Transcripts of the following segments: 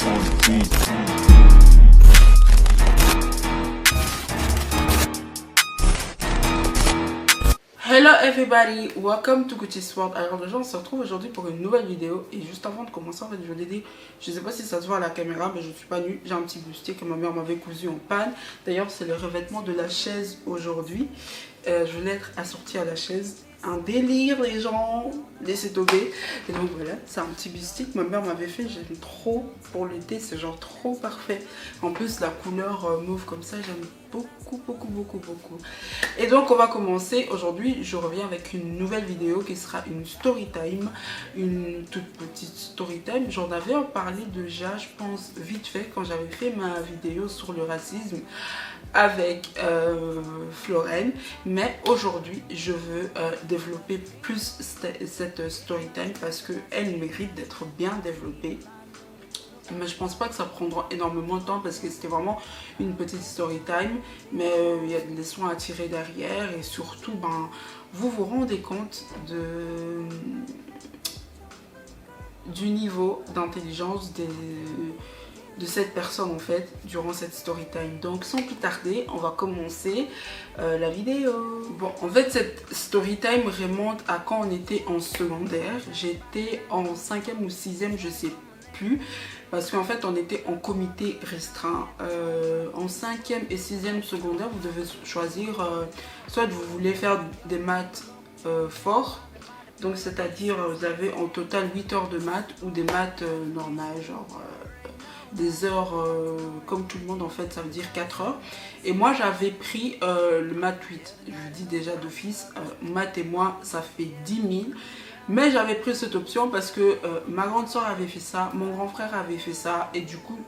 Hello everybody, welcome to Gucci's World. Alors les gens, on se retrouve aujourd'hui pour une nouvelle vidéo. Et juste avant de commencer, en fait, je voulais dire, je sais pas si ça se voit à la caméra, mais je suis pas nue. J'ai un petit bustier que ma mère m'avait cousu en panne. D'ailleurs, c'est le revêtement de la chaise aujourd'hui. Je voulais être assortie à la chaise. Un délire les gens, laissez tomber. Et donc voilà, c'est un petit bustier que ma mère m'avait fait. J'aime trop pour l'été, c'est genre trop parfait. En plus la couleur mauve comme ça, j'aime beaucoup. Et donc on va commencer. Aujourd'hui je reviens avec une nouvelle vidéo qui sera une story time. Une toute petite story time. J'en avais parlé déjà, je pense vite fait, quand j'avais fait ma vidéo sur le racisme avec Florène, mais aujourd'hui je veux développer plus cette story time parce qu'elle mérite d'être bien développée. Mais je pense pas que ça prendra énormément de temps parce que c'était vraiment une petite story time, mais il y a des leçons à tirer derrière et surtout vous vous rendez compte du niveau d'intelligence de cette personne en fait durant cette story time. Donc sans plus tarder, on va commencer la vidéo. Bon, en fait cette story time remonte à quand on était en secondaire. J'étais en 5e ou 6e, je sais plus, parce qu'en fait on était en comité restreint. En 5e et 6e secondaire, vous devez choisir soit vous voulez faire des maths forts, donc c'est-à-dire vous avez en total 8 heures de maths, ou des maths normales, genre des heures comme tout le monde en fait, ça veut dire 4 heures. Et moi j'avais pris le maths 8, je vous dis déjà d'office, maths et moi ça fait 10 000. Mais j'avais pris cette option parce que ma grande soeur avait fait ça, mon grand frère avait fait ça, et du coup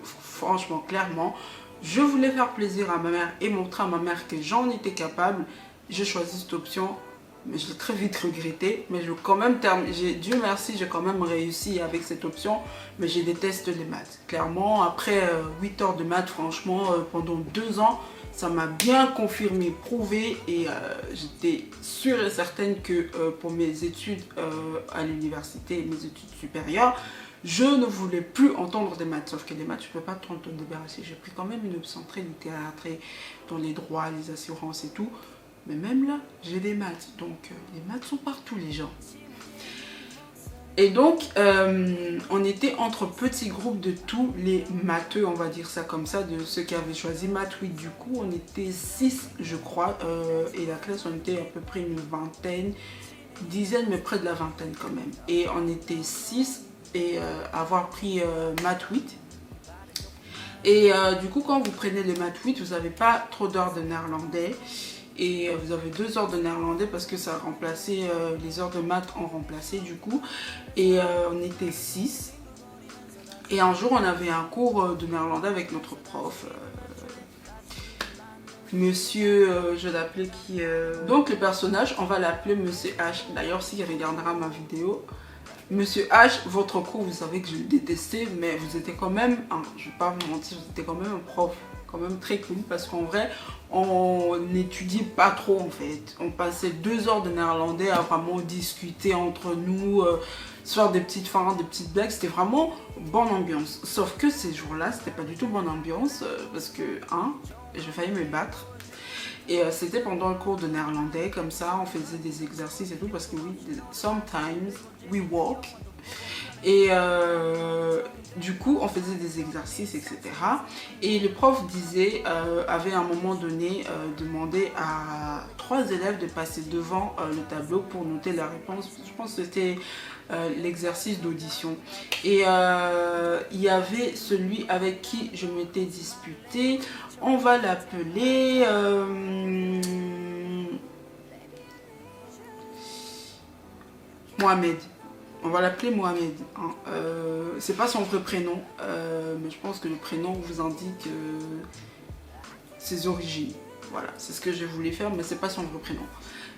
franchement, clairement, je voulais faire plaisir à ma mère et montrer à ma mère que j'en étais capable. J'ai choisi cette option, mais je l'ai très vite regretté. Mais quand même Dieu merci, j'ai quand même réussi avec cette option. Mais je déteste les maths. Clairement, après 8 heures de maths, franchement, pendant 2 ans, ça m'a bien confirmé, prouvé. Et j'étais sûre et certaine que pour mes études à l'université, mes études supérieures, je ne voulais plus entendre des maths. Sauf que les maths, tu ne peux pas t'en débarrasser. J'ai pris quand même une option très littéraire, très dans les droits, les assurances et tout. Mais même là, j'ai des maths. Donc, les maths sont partout, les gens. Et donc, on était entre petits groupes de tous les matheux, on va dire ça comme ça, de ceux qui avaient choisi maths 8. Du coup, on était 6, je crois. Et la classe, on était à peu près une vingtaine, dizaine, mais près de la vingtaine quand même. Et on était 6 et avoir pris maths 8. Et du coup, quand vous prenez les maths 8, vous n'avez pas trop d'heures de néerlandais. Et vous avez 2 heures de néerlandais parce que ça a remplacé, les heures de maths ont remplacé du coup. Et on était 6. Et un jour on avait un cours de néerlandais avec notre prof. Monsieur, je l'appelais qui... Donc le personnage, on va l'appeler Monsieur H. D'ailleurs s'il regardera ma vidéo, Monsieur H, votre cours, vous savez que je le détestais, mais vous étiez quand même, je ne vais pas vous mentir, vous étiez quand même un prof, quand même très cool, parce qu'en vrai, on n'étudiait pas trop en fait. On passait 2 heures de néerlandais à vraiment discuter entre nous, se faire des petites farces, des petites blagues. C'était vraiment bonne ambiance. Sauf que ces jours-là, c'était pas du tout bonne ambiance, parce que, j'ai failli me battre. Et c'était pendant le cours de néerlandais, comme ça, on faisait des exercices et tout, parce que oui, sometimes we walk. Et du coup, on faisait des exercices, etc. Et le prof disait, avait à un moment donné demandé à 3 élèves de passer devant le tableau pour noter la réponse. Je pense que c'était l'exercice d'audition. Et il y avait celui avec qui je m'étais disputée. On va l'appeler... Mohamed. On va l'appeler Mohamed. C'est pas son vrai prénom, mais je pense que le prénom vous indique ses origines. Voilà, c'est ce que je voulais faire, mais c'est pas son vrai prénom.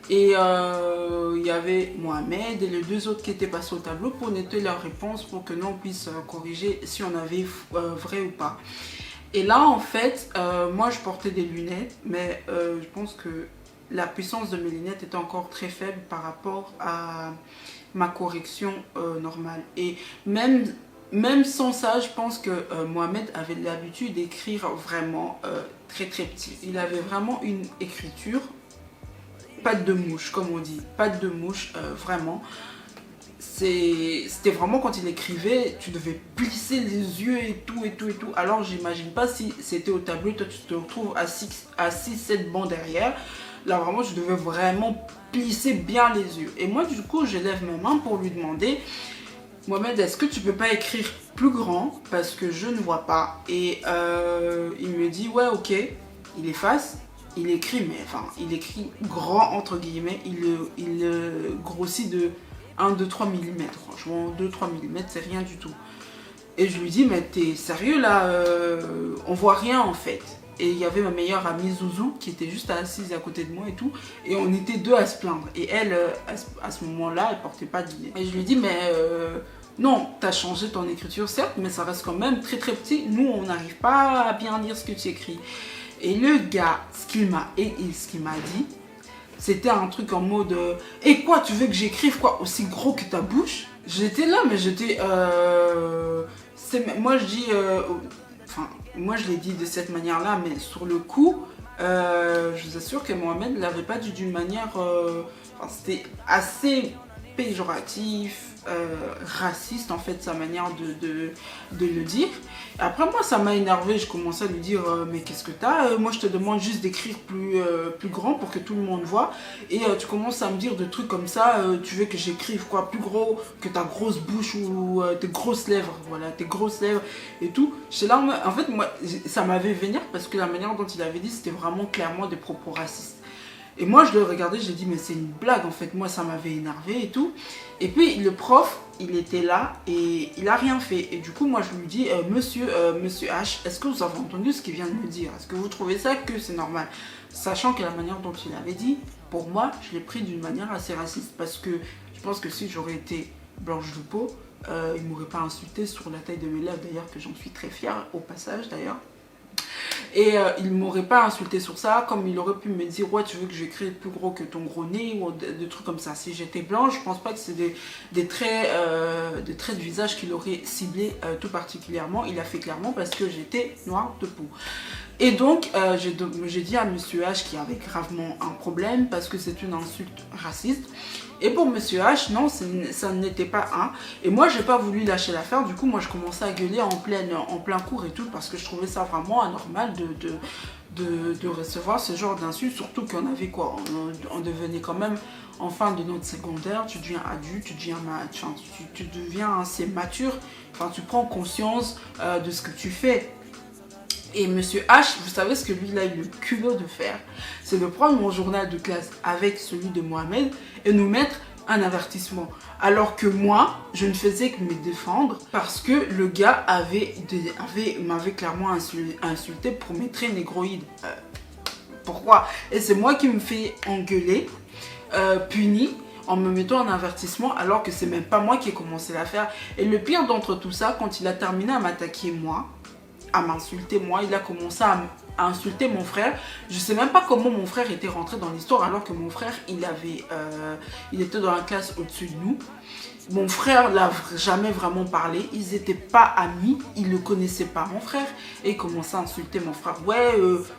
Et il y avait Mohamed et les 2 autres qui étaient passés au tableau pour noter leurs réponses, pour que nous on puisse corriger si on avait vrai ou pas. Et là en fait, moi je portais des lunettes, mais je pense que la puissance de mes lunettes était encore très faible par rapport à ma correction normale. Et même même sans ça, je pense que Mohamed avait l'habitude d'écrire vraiment très petit. Il avait vraiment une écriture, patte de mouche comme on dit, patte de mouche vraiment. C'était vraiment quand il écrivait, tu devais plisser les yeux et tout. Alors j'imagine pas si c'était au tableau, toi tu te retrouves à 6-7 bancs derrière. Là vraiment je devais vraiment plisser bien les yeux. Et moi du coup je lève mes mains pour lui demander, Mohamed, est-ce que tu peux pas écrire plus grand parce que je ne vois pas? Et il me dit ouais ok, il efface. Il écrit, mais enfin, il écrit grand entre guillemets, il grossit de 1-2-3 mm. Franchement, 2-3 mm, c'est rien du tout. Et je lui dis, mais t'es sérieux là, on voit rien en fait. Et il y avait ma meilleure amie Zouzou qui était juste assise à côté de moi et tout. Et on était deux à se plaindre. Et elle, à ce moment-là, elle portait pas de lunettes. Et je lui dis, mais non, t'as changé ton écriture, certes, mais ça reste quand même très petit. Nous, on n'arrive pas à bien lire ce que tu écris. Et le gars, ce qu'il m'a dit, c'était un truc en mode et quoi, tu veux que j'écrive quoi aussi gros que ta bouche? J'étais là, mais j'étais moi je dis enfin moi je l'ai dit de cette manière là, mais sur le coup je vous assure que Mohamed ne l'avait pas dit d'une manière enfin, c'était assez péjoratif, raciste en fait sa manière de le dire. Après moi ça m'a énervé, je commençais à lui dire mais qu'est-ce que t'as, moi je te demande juste d'écrire plus grand pour que tout le monde voit et tu commences à me dire de trucs comme ça, tu veux que j'écrive quoi plus gros que ta grosse bouche ou tes grosses lèvres, voilà tes grosses lèvres et tout. J'étais là en fait moi ça m'avait vénère parce que la manière dont il avait dit c'était vraiment clairement des propos racistes. Et moi je le regardais, j'ai dit mais c'est une blague en fait, moi ça m'avait énervé et tout. Et puis le prof, il était là et il a rien fait. Et du coup moi je lui dis monsieur H, est-ce que vous avez entendu ce qu'il vient de me dire? Est-ce que vous trouvez ça que c'est normal? Sachant que la manière dont il avait dit, pour moi je l'ai pris d'une manière assez raciste. Parce que je pense que si j'aurais été blanche de peau, il ne m'aurait pas insulté sur la taille de mes lèvres, d'ailleurs que j'en suis très fière au passage d'ailleurs. Et il m'aurait pas insulté sur ça, comme il aurait pu me dire ouais tu veux que j'écris plus gros que ton gros nez ou des trucs comme ça. Si j'étais blanche, je pense pas que c'est des traits de visage qu'il aurait ciblé tout particulièrement. Il a fait clairement parce que j'étais noire de peau. Et donc j'ai dit à monsieur H qui avait gravement un problème parce que c'est une insulte raciste. Et pour monsieur H, non, ça n'était pas un. Et moi, j'ai pas voulu lâcher l'affaire. Du coup, moi, je commençais à gueuler en plein cours et tout parce que je trouvais ça vraiment anormal de recevoir ce genre d'insultes. Surtout qu'on avait quoi, on devenait quand même en fin de notre secondaire. Tu deviens adulte, tu deviens assez mature. Enfin, tu prends conscience de ce que tu fais. Et monsieur H, vous savez ce que lui il a eu le culot de faire, c'est de prendre mon journal de classe avec celui de Mohamed et nous mettre un avertissement. Alors que moi, je ne faisais que me défendre parce que le gars m'avait clairement insulté pour mes traits négroïdes. Pourquoi? Et c'est moi qui me fais engueuler, puni, en me mettant un avertissement alors que c'est même pas moi qui ai commencé l'affaire. Et le pire d'entre tout ça, quand il a terminé à m'attaquer moi, à m'insulter moi, il a commencé à insulter mon frère. Je sais même pas comment mon frère était rentré dans l'histoire alors que mon frère il était dans la classe au-dessus de nous. Mon frère l'a jamais vraiment parlé, ils étaient pas amis, ils le connaissaient pas mon frère et il commençait à insulter mon frère. Ouais,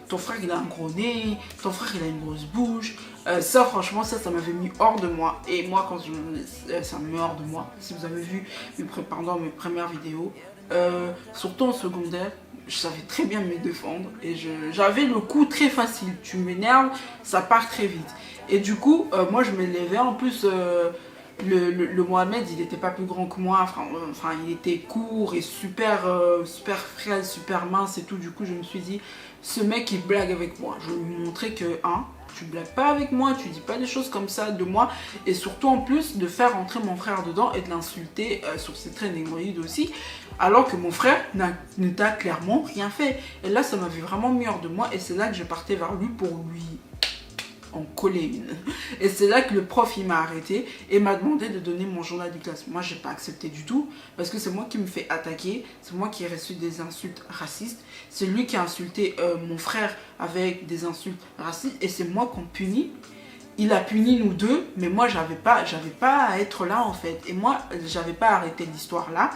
ton frère il a un gros nez, ton frère il a une grosse bouche. Ça franchement ça m'avait mis hors de moi. Et moi quand ça me met hors de moi, si vous avez vu mes premières vidéos, surtout en secondaire, je savais très bien me défendre et j'avais le coup très facile. Tu m'énerves, ça part très vite. Et du coup, moi je me levais. En plus, le Mohamed, il n'était pas plus grand que moi. Enfin, il était court et super frêle, super mince et tout. Du coup, je me suis dit, ce mec, il blague avec moi. Je vais lui montrer que, tu blagues pas avec moi, tu dis pas des choses comme ça de moi. Et surtout, en plus, de faire entrer mon frère dedans et de l'insulter sur ses traits négroïdes aussi. Alors que mon frère ne t'a clairement rien fait. Et là, ça m'avait vraiment mis hors de moi. Et c'est là que je partais vers lui pour lui en coller une. Et c'est là que le prof, il m'a arrêté et m'a demandé de donner mon journal de classe. Moi, j'ai pas accepté du tout. Parce que c'est moi qui me fais attaquer. C'est moi qui ai reçu des insultes racistes. C'est lui qui a insulté mon frère avec des insultes racistes. Et c'est moi qu'on punit. il a puni nous deux, mais moi j'avais pas à être là en fait. Et moi j'avais pas arrêté l'histoire là.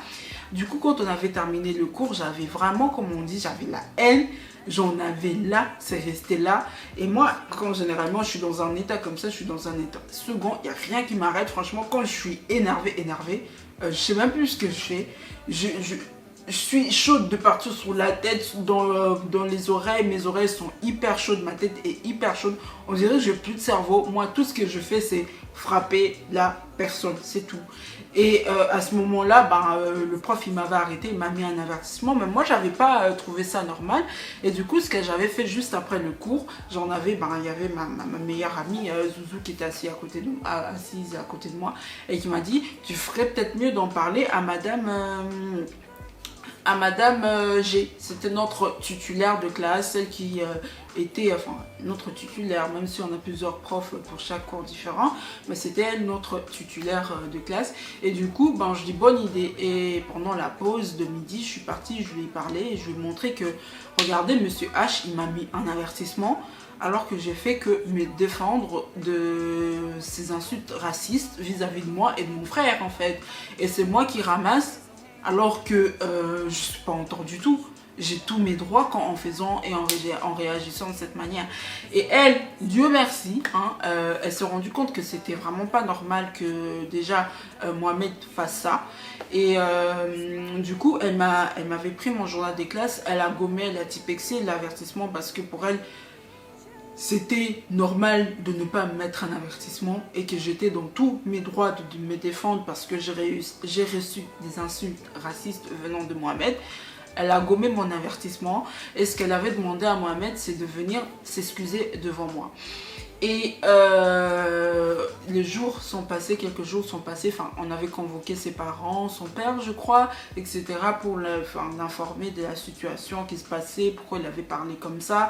Du coup quand on avait terminé le cours, j'avais vraiment, comme on dit, j'avais la haine. J'en avais là, c'est resté là. Et moi, quand généralement je suis dans un état comme ça, je suis dans un état second, il n'y a rien qui m'arrête. Franchement, quand je suis énervée, je sais même plus ce que je fais. Je suis chaude de partout sur la tête, dans les oreilles. Mes oreilles sont hyper chaudes, ma tête est hyper chaude. On dirait que j'ai plus de cerveau. Moi, tout ce que je fais, c'est frapper la personne, c'est tout. Et à ce moment-là, le prof, il m'avait arrêté, il m'a mis un avertissement. Mais moi, j'avais pas trouvé ça normal. Et du coup, ce que j'avais fait juste après le cours, il y avait ma meilleure amie, Zouzou, qui était assise à côté de moi. Et qui m'a dit, tu ferais peut-être mieux d'en parler à Madame G. C'était notre titulaire de classe, celle qui était, enfin, notre titulaire, même si on a plusieurs profs pour chaque cours différent, mais c'était elle, notre titulaire de classe. Et du coup, je dis bonne idée. Et pendant la pause de midi, je suis partie, je lui ai parlé et je lui ai montré que, regardez, monsieur H, il m'a mis un avertissement, alors que j'ai fait que me défendre de ces insultes racistes vis-à-vis de moi et de mon frère, en fait. Et c'est moi qui ramasse, alors que je ne suis pas en tort du tout. J'ai tous mes droits en faisant et en réagissant de cette manière. Et elle, Dieu merci, elle s'est rendue compte que c'était vraiment pas normal que déjà Mohamed fasse ça. Et du coup, elle m'avait pris mon journal des classes, elle a gommé, elle a typexé l'avertissement parce que pour elle, c'était normal de ne pas me mettre un avertissement et que j'étais dans tous mes droits de me défendre parce que j'ai reçu des insultes racistes venant de Mohamed. Elle a gommé mon avertissement et ce qu'elle avait demandé à Mohamed, c'est de venir s'excuser devant moi. Et les jours sont passés, quelques jours sont passés, enfin on avait convoqué ses parents, son père je crois, etc. pour l'informer de la situation qui se passait, pourquoi il avait parlé comme ça,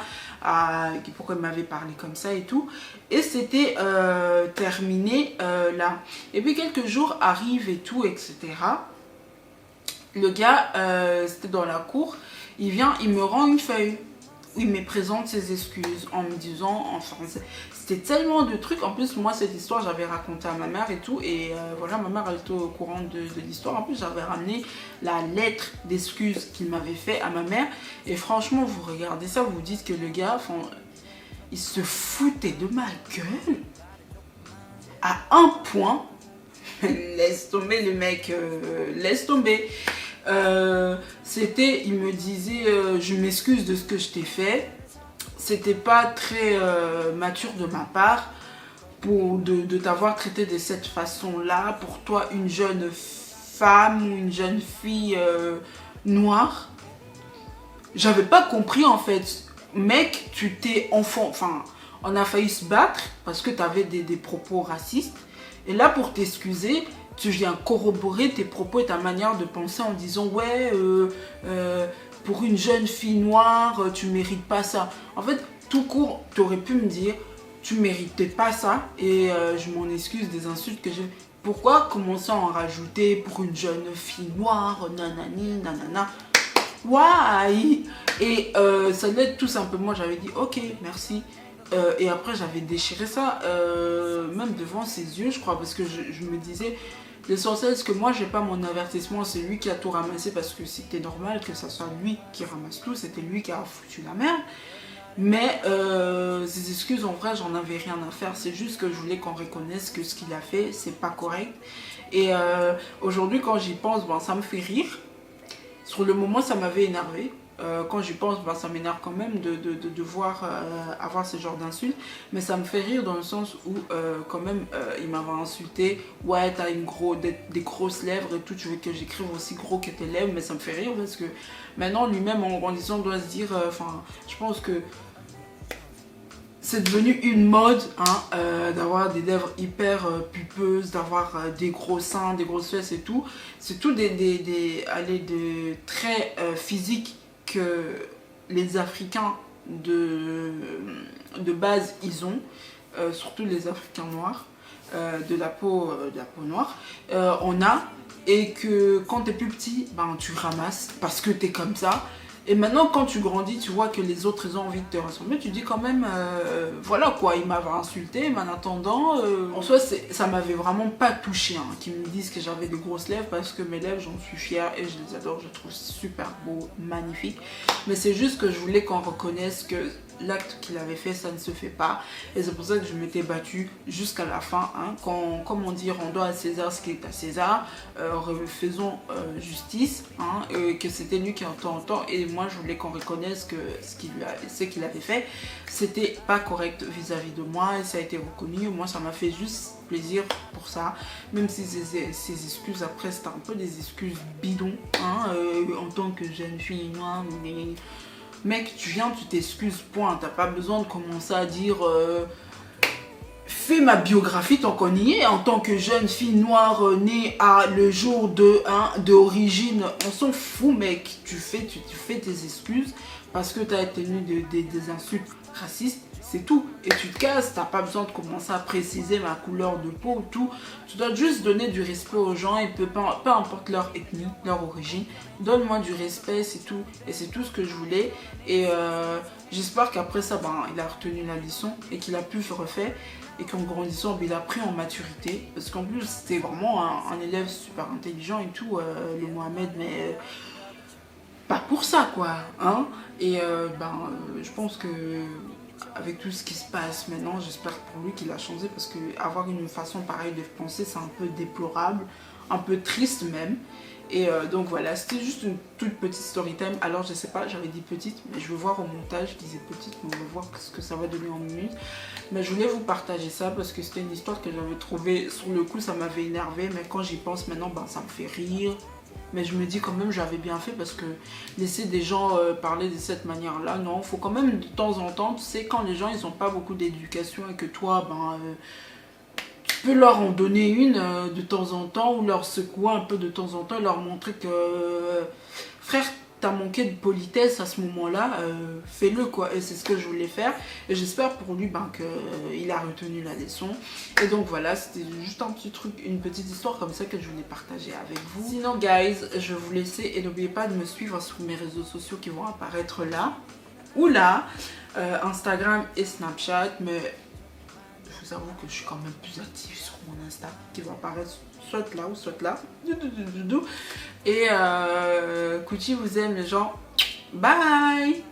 pourquoi il m'avait parlé comme ça et tout. Et c'était terminé là. Et puis quelques jours arrivent et tout, etc. Le gars, c'était dans la cour, il vient, il me rend une feuille où il me présente ses excuses en me disant, enfin, c'était tellement de trucs. En plus, moi, cette histoire, j'avais raconté à ma mère et tout. Et voilà, ma mère, elle était au courant de l'histoire. En plus, j'avais ramené la lettre d'excuses qu'il m'avait fait à ma mère. Et franchement, vous regardez ça, vous vous dites que le gars, il se foutait de ma gueule à un point. Laisse tomber le mec, laisse tomber. Il me disait je m'excuse de ce que je t'ai fait. C'était pas très mature de ma part de t'avoir traité de cette façon-là. Pour toi, une jeune femme ou une jeune fille noire, j'avais pas compris en fait. Mec, tu t'es on a failli se battre parce que t'avais des propos racistes. Et là, pour t'excuser, tu viens corroborer tes propos et ta manière de penser en disant ouais, pour une jeune fille noire, tu mérites pas ça. En fait, tout court, tu aurais pu me dire tu méritais pas ça et je m'en excuse des insultes que j'ai. Pourquoi commencer à en rajouter pour une jeune fille noire, nanani, nanana. Why? Et ça l'aide tout simplement, j'avais dit ok, merci. Et après j'avais déchiré ça, même devant ses yeux je crois, parce que je me disais, l'essentiel c'est que moi j'ai pas mon avertissement, c'est lui qui a tout ramassé, parce que c'était normal que ça soit lui qui ramasse tout, c'était lui qui a foutu la merde. Mais ces excuses en vrai j'en avais rien à faire, c'est juste que je voulais qu'on reconnaisse que ce qu'il a fait c'est pas correct. Et aujourd'hui quand j'y pense, ça me fait rire. Sur le moment ça m'avait énervé. Quand j'y pense, ça m'énerve quand même de voir avoir ce genre d'insultes. Mais ça me fait rire dans le sens où, quand même, il m'avait insulté. Ouais, t'as des grosses lèvres et tout. Tu veux que j'écrive aussi gros que tes lèvres. Mais ça me fait rire parce que maintenant, lui-même, en grandissant, doit se dire... je pense que c'est devenu une mode d'avoir des lèvres hyper pulpeuses, d'avoir des gros seins, des grosses fesses et tout. C'est tout des traits physiques que les Africains de base ils ont, surtout les Africains noirs, de la peau noire, on a, et que quand t'es plus petit, tu ramasses parce que t'es comme ça. Et maintenant, quand tu grandis, tu vois que les autres ils ont envie de te ressembler. Tu dis quand même, voilà quoi, il m'avait insulté, mais en attendant, en soi, ça m'avait vraiment pas touché. Hein, qu'ils me disent que j'avais des grosses lèvres parce que mes lèvres, j'en suis fière et je les adore. Je les trouve super beaux, magnifiques. Mais c'est juste que je voulais qu'on reconnaisse que l'acte qu'il avait fait, ça ne se fait pas. Et c'est pour ça que je m'étais battue jusqu'à la fin. Hein, comme on dit, rendons à César ce qui est à César. Faisons justice. Hein, que c'était lui qui entend. Et moi, je voulais qu'on reconnaisse que ce qu'il avait fait, c'était pas correct vis-à-vis de moi. Et ça a été reconnu. Moi, ça m'a fait juste plaisir pour ça. Même si ces excuses, après, c'était un peu des excuses bidons. Hein, en tant que jeune fille noire. Mec, tu viens, tu t'excuses, point. T'as pas besoin de commencer à dire fais ma biographie tant qu'on y est. En tant que jeune fille noire née à le jour d'origine, on s'en fout, mec. Tu fais tes excuses parce que tu as tenu des insultes racistes. C'est tout. Et tu te casses, t'as pas besoin de commencer à préciser ma couleur de peau ou tout. Tu dois juste donner du respect aux gens et peu importe leur ethnie, leur origine. Donne-moi du respect, c'est tout. Et c'est tout ce que je voulais. Et j'espère qu'après ça, il a retenu la leçon et qu'il a pu se refaire. Et qu'en grandissant, il a pris en maturité. Parce qu'en plus, c'était vraiment un élève super intelligent et tout, le Mohamed, mais pas pour ça, quoi. Hein. Et je pense que avec tout ce qui se passe maintenant, j'espère pour lui qu'il a changé parce qu'avoir une façon pareille de penser, c'est un peu déplorable, un peu triste même. Et donc voilà, c'était juste une toute petite story time. Alors je sais pas, j'avais dit petite, mais je vais voir au montage, je disais petite, mais on va voir ce que ça va donner en minutes. Mais je voulais vous partager ça parce que c'était une histoire que j'avais trouvée, sur le coup ça m'avait énervé, mais quand j'y pense maintenant, ça me fait rire. Mais je me dis quand même j'avais bien fait parce que laisser des gens parler de cette manière-là, non, faut quand même de temps en temps, tu sais, quand les gens ils n'ont pas beaucoup d'éducation et que toi, tu peux leur en donner une de temps en temps ou leur secouer un peu de temps en temps et leur montrer que frère, t'as manqué de politesse à ce moment-là, fais-le quoi. Et c'est ce que je voulais faire. Et j'espère pour lui qu'il a retenu la leçon. Et donc voilà, c'était juste un petit truc, une petite histoire comme ça que je voulais partager avec vous. Sinon guys, je vais vous laisser et n'oubliez pas de me suivre sur mes réseaux sociaux qui vont apparaître là ou là, Instagram et Snapchat. Mais je vous avoue que je suis quand même plus active sur mon Insta qui va apparaître soit là ou soit là. Et Kuchi vous aime les gens. Bye.